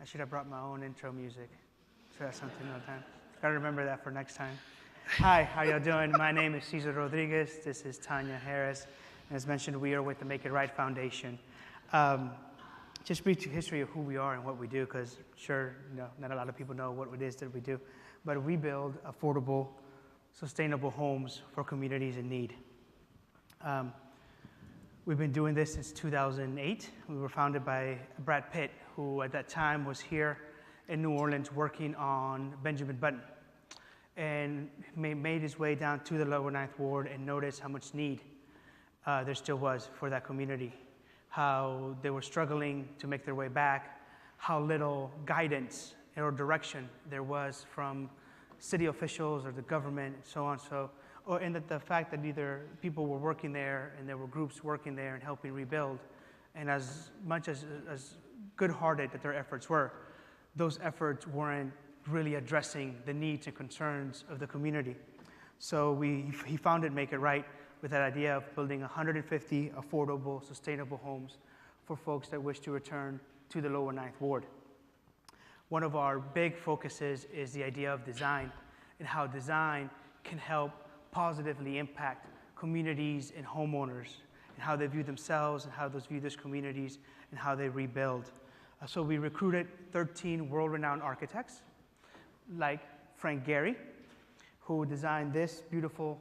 should have brought my own intro music. So that's something another time. Gotta remember that for next time. Hi, how y'all doing? My name is Cesar Rodriguez. This is Tanya Harris. As mentioned, we are with the Make It Right Foundation. Just brief history of who we are and what we do, because sure, not a lot of people know what it is that we do. But we build affordable, sustainable homes for communities in need. We've been doing this since 2008. We were founded by Brad Pitt, who at that time was here in New Orleans working on Benjamin Button, and made his way down to the lower Ninth Ward and noticed how much need there still was for that community, how they were struggling to make their way back, how little guidance or direction there was from city officials or the government, and so on. And that the fact that either people were working there and there were groups working there and helping rebuild, and as much as good-hearted that their efforts were, those efforts weren't really addressing the needs and concerns of the community. So he founded Make It Right with that idea of building 150 affordable, sustainable homes for folks that wish to return to the lower Ninth Ward. One of our big focuses is the idea of design and how design can help positively impact communities and homeowners and how they view themselves and how those view those communities and how they rebuild. So we recruited 13 world-renowned architects like Frank Gehry, who designed this beautiful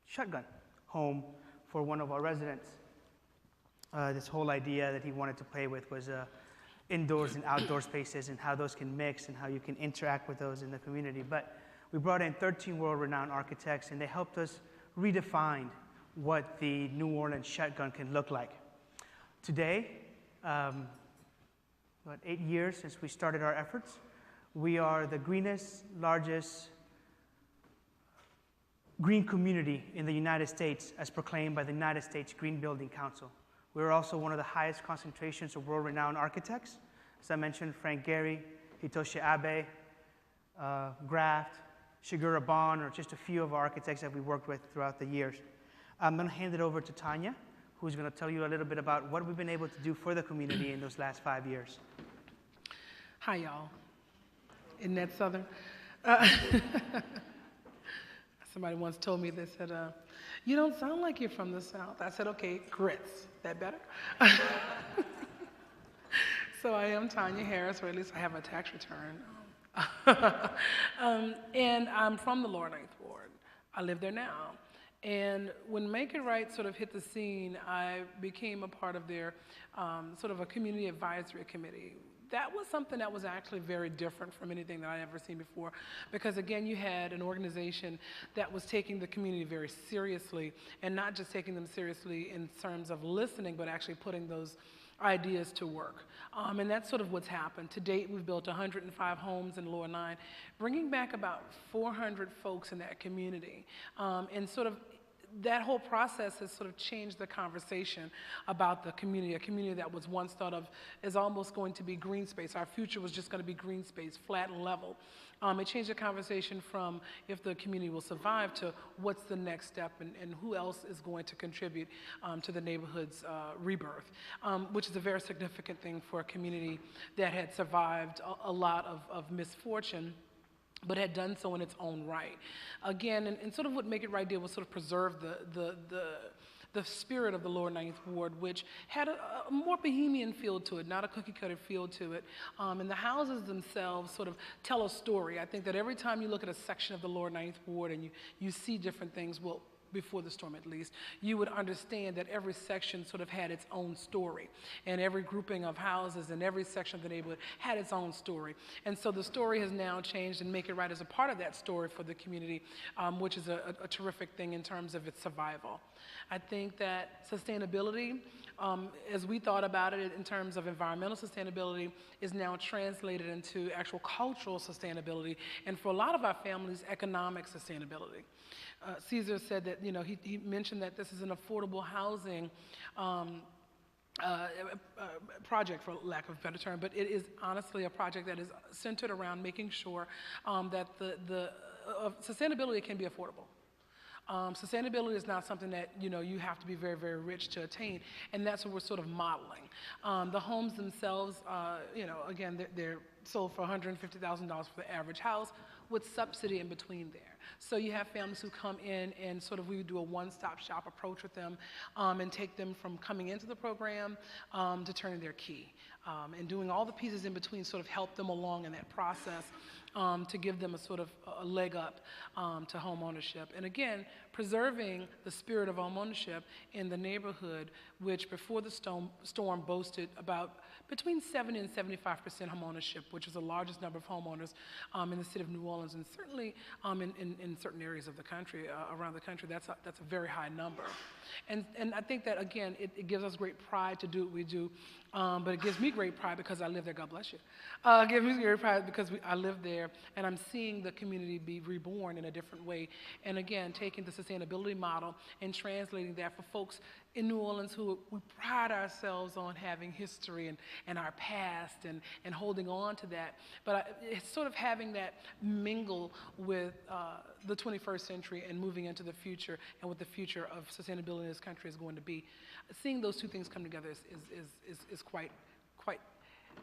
shotgun home for one of our residents. This whole idea that he wanted to play with was indoors and outdoor spaces and how those can mix and how you can interact with those in the community. But we brought in 13 world-renowned architects, and they helped us redefine what the New Orleans shotgun can look like. Today, about 8 years since we started our efforts, we are the greenest, largest green community in the United States as proclaimed by the United States Green Building Council. We're also one of the highest concentrations of world-renowned architects. As I mentioned, Frank Gehry, Hitoshi Abe, Graft, Shigeru Ban are just a few of our architects that we worked with throughout the years. I'm going to hand it over to Tanya, who's going to tell you a little bit about what we've been able to do for the community in those last 5 years. Hi, y'all. Isn't that Southern? Somebody once told me, they said, you don't sound like you're from the South. I said, okay, grits. That better? So I am Tanya Harris, or at least I have a tax return. And I'm from the lower Ninth Ward. I live there now. And when Make It Right sort of hit the scene, I became a part of their sort of a community advisory committee. That was something that was actually very different from anything that I'd ever seen before, because again, you had an organization that was taking the community very seriously, and not just taking them seriously in terms of listening, but actually putting those ideas to work. And that's sort of what's happened. To date, we've built 105 homes in Lower 9, bringing back about 400 folks in that community. And sort of that whole process has sort of changed the conversation about the community, a community that was once thought of as almost going to be green space. Our future was just going to be green space, flat and level. It changed the conversation from if the community will survive to what's the next step and who else is going to contribute to the neighborhood's rebirth, which is a very significant thing for a community that had survived a lot of misfortune, but had done so in its own right. Again, and sort of what Make It Right did was sort of preserve the spirit of the lower Ninth Ward, which had a more bohemian feel to it, not a cookie-cutter feel to it. And the houses themselves sort of tell a story. I think that every time you look at a section of the lower Ninth Ward and you see different things, well, before the storm at least, you would understand that every section sort of had its own story. And every grouping of houses and every section of the neighborhood had its own story. And so the story has now changed, and Make It Right is a part of that story for the community, which is a terrific thing in terms of its survival. I think that sustainability, as we thought about it in terms of environmental sustainability, is now translated into actual cultural sustainability, and for a lot of our families, economic sustainability. Cesar said that, he mentioned that this is an affordable housing project, for lack of a better term, but it is honestly a project that is centered around making sure that the sustainability can be affordable. Sustainability is not something that, you have to be very, very rich to attain, and that's what we're sort of modeling. The homes themselves, again, they're sold for $150,000 for the average house, with subsidy in between there. So you have families who come in and sort of we would do a one-stop shop approach with them, and take them from coming into the program to turning their key. And doing all the pieces in between sort of help them along in that process, to give them a sort of a leg up to home ownership. And again, preserving the spirit of home ownership in the neighborhood, which before the storm boasted about between 70 and 75% home ownership, which is the largest number of homeowners in the city of New Orleans, and certainly in certain areas of the country, around the country. That's a very high number. And I think that, again, it gives us great pride to do what we do, but it gives me great pride because I live there. God bless you. It gives me great pride because I live there, and I'm seeing the community be reborn in a different way. And again, taking the sustainability model and translating that for folks in New Orleans who we pride ourselves on having history and our past and holding on to that. But it's sort of having that mingle with the 21st century and moving into the future and what the future of sustainability in this country is going to be. Seeing those two things come together is quite,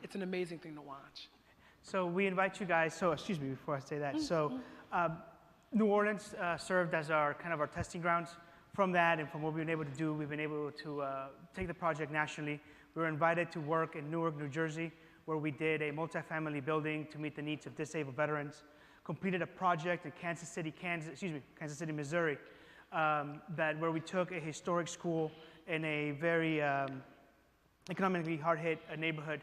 it's an amazing thing to watch. So we invite you guys, excuse me before I say that. So New Orleans served as our testing grounds. From that and from what we've been able to do, we've been able to take the project nationally. We were invited to work in Newark, New Jersey, where we did a multifamily building to meet the needs of disabled veterans. Completed a project in Kansas City, Missouri, where we took a historic school in a very economically hard-hit neighborhood,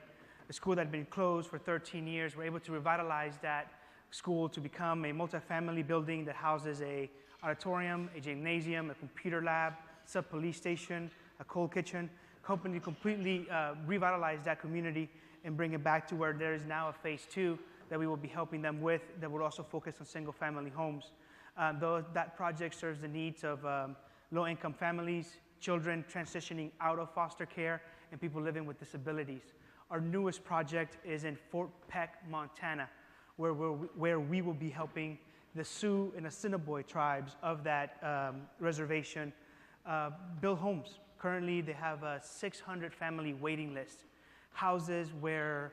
a school that had been closed for 13 years. We're able to revitalize that school to become a multifamily building that houses a auditorium, a gymnasium, a computer lab, sub-police station, a cold kitchen. Company completely revitalize that community and bring it back to where there is now a phase 2 that we will be helping them with that will also focus on single-family homes. That project serves the needs of low-income families, children transitioning out of foster care, and people living with disabilities. Our newest project is in Fort Peck, Montana, where we will be helping the Sioux and Assiniboine tribes of that reservation build homes. Currently, they have a 600 family waiting list. Houses where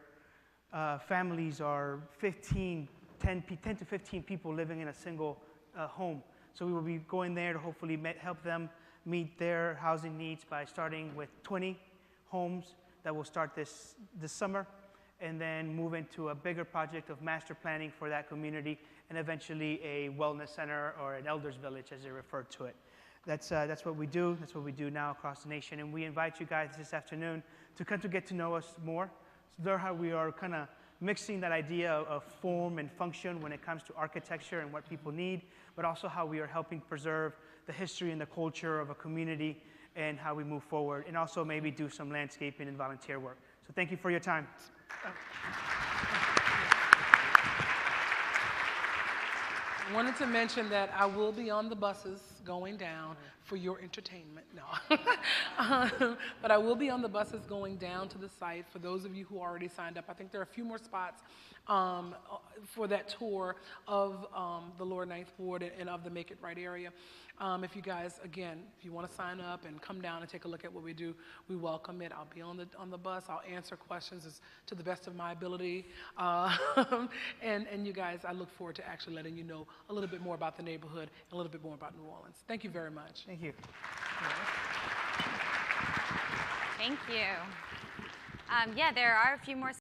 families are 10 to 15 people living in a single home. So we will be going there to hopefully help them meet their housing needs by starting with 20 homes that will start this summer, and then move into a bigger project of master planning for that community, and eventually a wellness center or an elders village, as they refer to it. That's what we do. That's what we do now across the nation. And we invite you guys this afternoon to come to get to know us more. So there how we are kind of mixing that idea of form and function when it comes to architecture and what people need, but also how we are helping preserve the history and the culture of a community and how we move forward, and also maybe do some landscaping and volunteer work. So thank you for your time. I wanted to mention that I will be on the buses going down for your entertainment. No. But I will be on the buses going down to the site for those of you who already signed up. I think there are a few more spots for that tour of the Lower Ninth Ward and of the Make It Right area. If you guys, again, if you want to sign up and come down and take a look at what we do, we welcome it. I'll be on the bus. I'll answer questions to the best of my ability. And you guys, I look forward to actually letting you know a little bit more about the neighborhood, and a little bit more about New Orleans. Thank you very much. Thank you. Thank you. Yeah, there are a few more